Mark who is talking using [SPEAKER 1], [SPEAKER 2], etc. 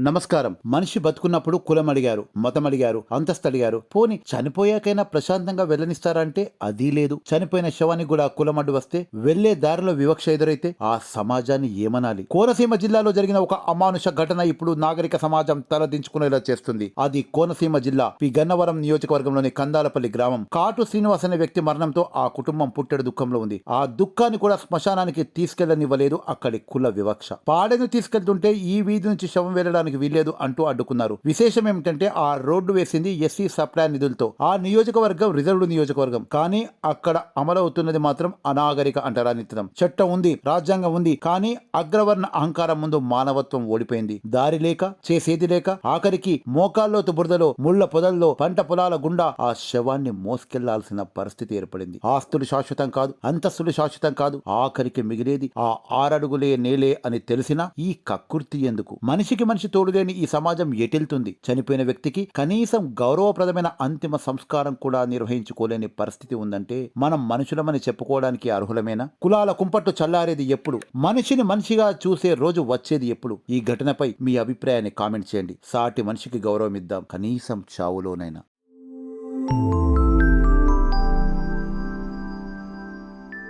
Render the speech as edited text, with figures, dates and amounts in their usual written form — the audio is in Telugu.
[SPEAKER 1] నమస్కారం. మనిషి బతుకున్నప్పుడు కులం అడిగారు, మతం అడిగారు, అంతస్తు అడిగారు. పోని చనిపోయాకైనా ప్రశాంతంగా వెళ్ళనిస్తారంటే అదీ లేదు. చనిపోయిన శవానికి కూడా కులం అడ్డు వస్తే వెళ్లే దారిలో వివక్ష ఎదురైతే ఆ సమాజాన్ని ఏమనాలి? కోనసీమ జిల్లాలో జరిగిన ఒక అమానుష ఘటన ఇప్పుడు నాగరిక సమాజం తలదించుకునేలా చేస్తుంది. అది కోనసీమ జిల్లా పి గన్నవరం నియోజకవర్గంలోని కందాలపల్లి గ్రామం. కాటు శ్రీనివాస్ అనే వ్యక్తి మరణంతో ఆ కుటుంబం పుట్టెడు దుఃఖంలో ఉంది. ఆ దుఃఖాన్ని కూడా శ్మశానానికి తీసుకెళ్లనివ్వలేదు అక్కడి కుల వివక్ష. పాడెను తీసుకెళ్తుంటే ఈ వీధి నుంచి శవం వెళ్ళడానికి వీల్లేదు అంటూ అడ్డుకున్నారు. విశేషం ఏమిటంటే ఆ రోడ్డు వేసింది ఎస్సీ సప్లై నిధులతో. ఆ నియోజకవర్గం రిజర్వ్డ్ నియోజకవర్గం, కానీ అక్కడ అమలవుతున్నది మాత్రం అనాగరిక అంటరానితనం. చట్టం ఉంది, రాజ్యాంగం ఉంది, కానీ అగ్రవర్ణ అహంకారం ముందు మానవత్వం ఓడిపోయింది. దారి లేక చేసేది లేక ఆఖరికి మోకాల్లోతు బురదలో ముళ్ల పొదల్లో పంట పొలాల గుండా ఆ శవాన్ని మోసుకెళ్లాల్సిన పరిస్థితి ఏర్పడింది. ఆస్తులు శాశ్వతం కాదు, అంతస్తులు శాశ్వతం కాదు, ఆఖరికి మిగిలేది ఆ 6 అడుగులే నేలే అని తెలిసినా ఈ కక్కుర్తి ఎందుకు? మనిషికి మనిషి తోడులేని ఈ సమాజం ఎటెళ్తుంది? చనిపోయిన వ్యక్తికి కనీసం గౌరవప్రదమైన అంతిమ సంస్కారం కూడా నిర్వహించుకోలేని పరిస్థితి ఉందంటే మనం మనుషులమని చెప్పుకోవడానికి అర్హులమేనా? కులాల కుంపట్టు చల్లారేది ఎప్పుడు? మనిషిని మనిషిగా చూసే రోజు వచ్చేది ఎప్పుడు? ఈ ఘటనపై మీ అభిప్రాయాన్ని కామెంట్ చేయండి. సాటి మనిషికి గౌరవం ఇద్దాం, కనీసం చావులోనైనా.